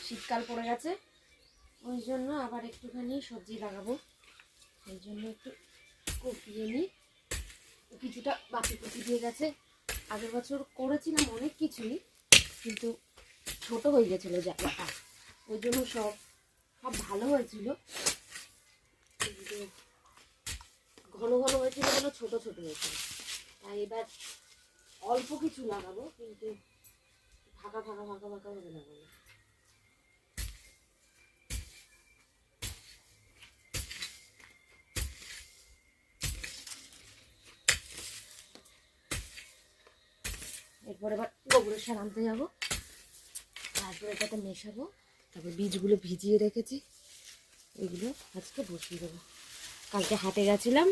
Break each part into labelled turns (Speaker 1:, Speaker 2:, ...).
Speaker 1: শীতকাল পড়ে গেছে, ওই জন্য আবার একটুখানি সবজি লাগাবো। ওই জন্য একটু কপিয়ে নিই, কিছুটা বাকি কপি দিয়ে গেছে। আগের বছর করেছিলাম অনেক কিছুই, কিন্তু ছোট হয়ে গেছিলো জায়গাটা, ওই জন্য সব ভালো হয়েছিল, কিন্তু ঘন ঘন হয়েছিল যেন ছোট ছোট হয়েছিল। তাই এবার অল্প কিছু লাগাবো, কিন্তু ফাঁকা ফাঁকা ফাঁকা ফাঁকা ভাবে লাগাবো। এরপর এবার গোবরের সার আনতে যাবো, তারপরে এটাতে মেশাবো। তারপর বীজগুলো ভিজিয়ে রেখেছি, এগুলো আজকে বসিয়ে দেবো। কালকে হাটে গেছিলাম,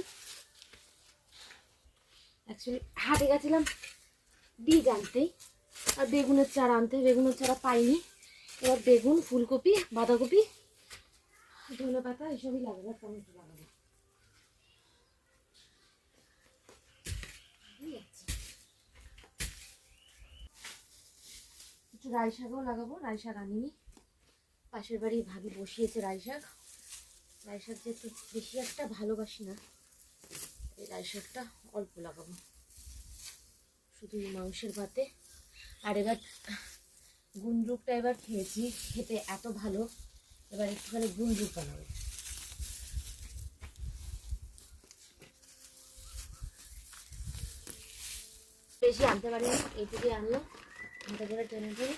Speaker 1: অ্যাকচুয়ালি হাটে গেছিলাম বীজ আনতেই, আর বেগুনের চারা আনতে। বেগুনের চারা পাইনি। এবার বেগুন, ফুলকপি, বাঁধাকপি, ধনে পাতা এসবই লাগাবো, টমেটো লাগাবো। একটু রাই শাকও লাগাবো, রাই শাক আনিনি। পাশের বাড়ি ভাবি বসিয়েছে রাই শাক। রাই শাক যেহেতু বেশি একটা ভালোবাসি না, এই রাই শাকটা অল্প লাগাবো, শুধু মাংসের ভাতে। আর এবার গুন্ডরুকটা এবার খেয়েছি, খেতে এত ভালো, এবার একটুখানি গুন্ডরুক বানাবো। বেশি আনতে পারি না, এইটুকুই আনলো, হাতে করে টেনে টেনে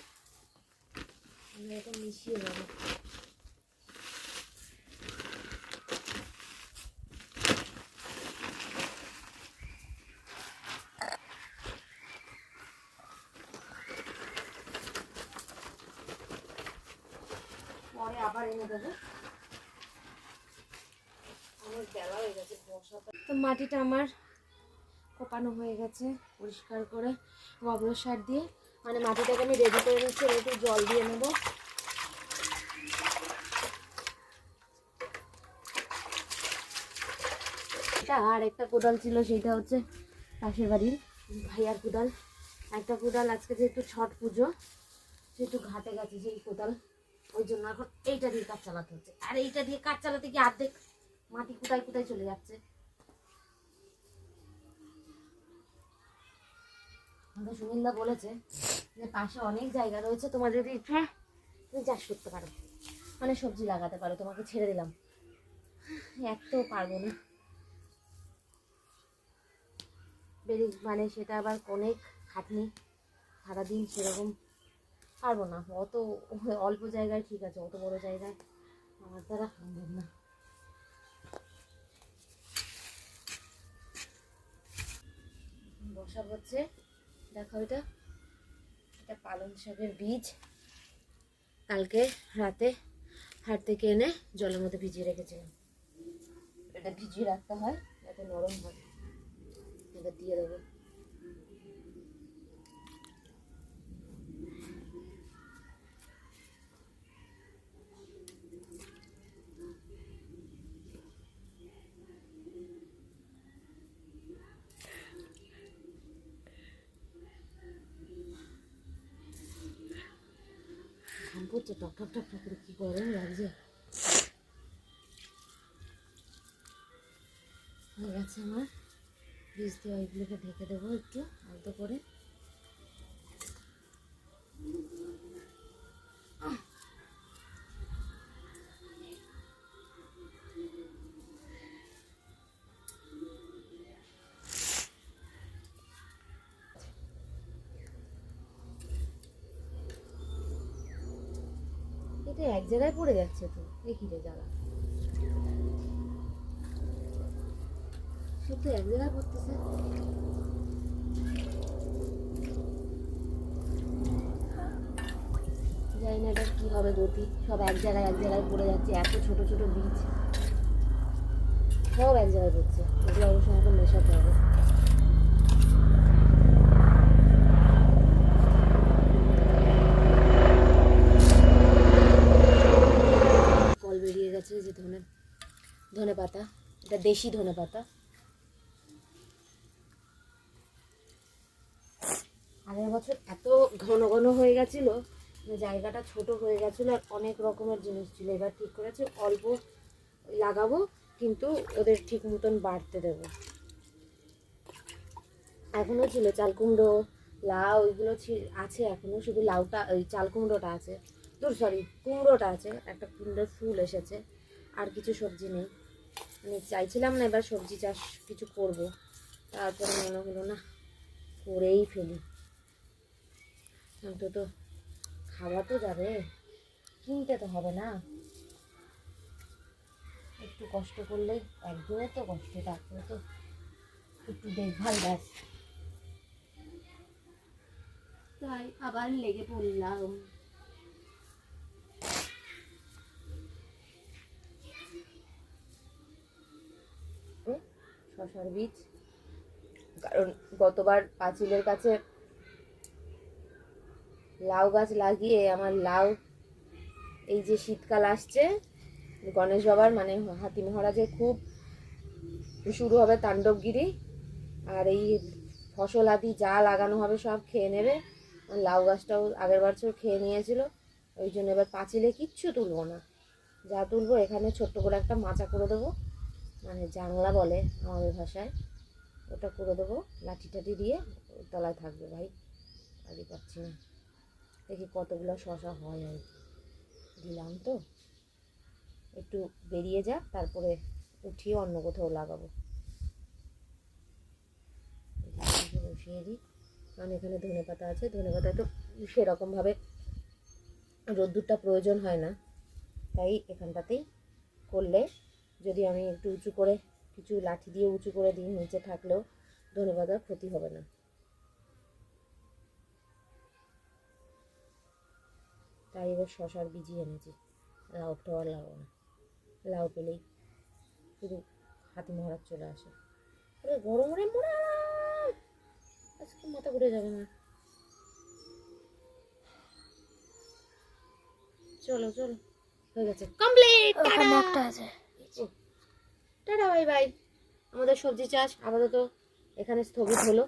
Speaker 1: আমরা এখন মিশিয়ে দেবো। পরে আবার এনে দেবো, অনেক বেলা হয়ে গেছে। তো মাটিটা আমার কোপানো হয়ে গেছে পরিষ্কার করে গোবর সার দিয়ে, মানে মাটিটাকে আমি রেডি করে নিচ্ছি। একটু জল দিয়ে নেবো। আর একটা কোদাল ছিল, সেটা হচ্ছে পাশের বাড়ির ভাইয়ার কোদাল। একটা কোদাল আজকে যেহেতু ছট পুজো, সেহেতু ঘাটে গেছে সেই কোদাল, ওই জন্য এখন এইটা দিয়ে কাজ চালাতে হচ্ছে। আর এইটা দিয়ে কাজ চালাতে গিয়ে অর্ধেক মাটি কোথায় কোথায় চলে যাচ্ছে। আমাদের সুনীলদা বলেছে যে পাশে অনেক জায়গা রয়েছে, তোমার যদি ইচ্ছা তুমি চাষ করতে পারো, মানে সবজি লাগাতে পারো, তোমাকে ছেড়ে দিলাম। এক তো পারবো না, মানে সেটা আবার অনেক খাটনি, সারাদিন সেরকম পারবো না। অত অল্প জায়গায় ঠিক আছে, অত বড় জায়গায় আমার দ্বারা সম্ভব না। বসা হচ্ছে, দেখো এটা পালং শাকের বীজ, কালকে রাতে হাট থেকে এনে জলের মধ্যে ভিজিয়ে রেখেছিলাম। এটা ভিজিয়ে রাখতে হয় যাতে নরম হয়। এবার দিয়ে দেবো। ঘাম পড়ছে, টক টক টক টক করে, কি গরম লাগছে। হয়ে গেছে আমার বীজ দিয়ে, ওইগুলোকে ঢেকে দেবো একটু আলতো করে। এটা এক জায়গায় পড়ে যাচ্ছে তো, দেখি রে জ্বালা, সব তো এক জায়গায় পড়তেছে। জানি না এটা কি হবে গতি, সব এক জায়গায় পড়ে যাচ্ছে। এত ছোট ছোট বীজ সব এক জায়গায় পড়ছে, এগুলো অবশ্য আমাকে মেশাতে হবে। কল বেরিয়ে গেছে যে ধনে পাতা, এটা দেশি ধনে পাতা। আগের বছর এত ঘন ঘন হয়ে গেছিল জায়গাটা ছোট হয়ে গেছিলো আর অনেক রকমের জিনিস ছিল। এবার ঠিক করেছি অল্প লাগাবো, কিন্তু ওদের ঠিক মতন বাড়তে দেবো। এখনও ছিল চাল কুমড়ো, লাউ, ওইগুলো আছে এখনও, শুধু লাউটা ওই চাল কুমড়োটা আছে, কুমড়োটা আছে, একটা কুমড়োর ফুল এসেছে, আর কিছু সবজি নেই। মানে চাইছিলাম না এবার সবজি চাষ কিছু করব, তারপরে মনে হলো না করেই ফেলি, অন্তত খাওয়া তো যাবে, কিনতে তো হবে না। একটু কষ্ট করলেই, একদিনের তো কষ্ট, তারপরে তো একটু দেখভাল ব্যাস। তাই আবার লেগে পড়লাম। শশার বীজ, কারণ গতবার পাঁচিলের কাছে লাউ গাছ লাগিয়ে আমার লাউ, এই যে শীতকাল আসছে, গণেশ বাবার মানে হাতি মহারাজের খুব শুরু হবে তাণ্ডবগিরি, আর এই ফসল আদি যা লাগানো হবে সব খেয়ে নেবে। লাউ গাছটাও আগের বছর খেয়ে নিয়েছিল, ওই জন্য এবার পাঁচিলে কিচ্ছু তুলবো না, যা তুলবো এখানে ছোট্ট করে একটা মাচা করে দেবো, মানে জাংলা বলে আমাদের ভাষায়, ওটা করে দেবো, লাঠি টাঠি দিয়ে তলায় থাকবে। ভাই আদি পাচ্ছি না, দেখি কতগুলো শশা হয়। আর দিলাম তো, একটু বেরিয়ে যাক, তারপরে উঠিয়ে অন্য কোথাও লাগাবো। বসিয়ে দিই, কারণ এখানে ধনে পাতা আছে, ধনে পাতা তো সেরকমভাবে রোদ্দুরটা প্রয়োজন হয় না, তাই এখানটাতেই করলে, যদি আমি একটু উঁচু করে কিছু লাঠি দিয়ে উঁচু করে দিই, নিচে থাকলেও ধনে পাতার ক্ষতি হবে না। তাই এবার শশার বীজই এনেছি, লাউটা আর লাগাবো না, লাউ পেলেই শুধু হাতি মহারাজ চলে আসে। ওরে গরম রে মোড়া, আজকে মাথা ঘুরে যাবে না। চলো চলো, হয়ে গেছে, কমপ্লিট।
Speaker 2: একটা আছে।
Speaker 1: Tata, bye bye. আমাদের সবজি চাষ আপাতত এখানে স্থগিত হলো।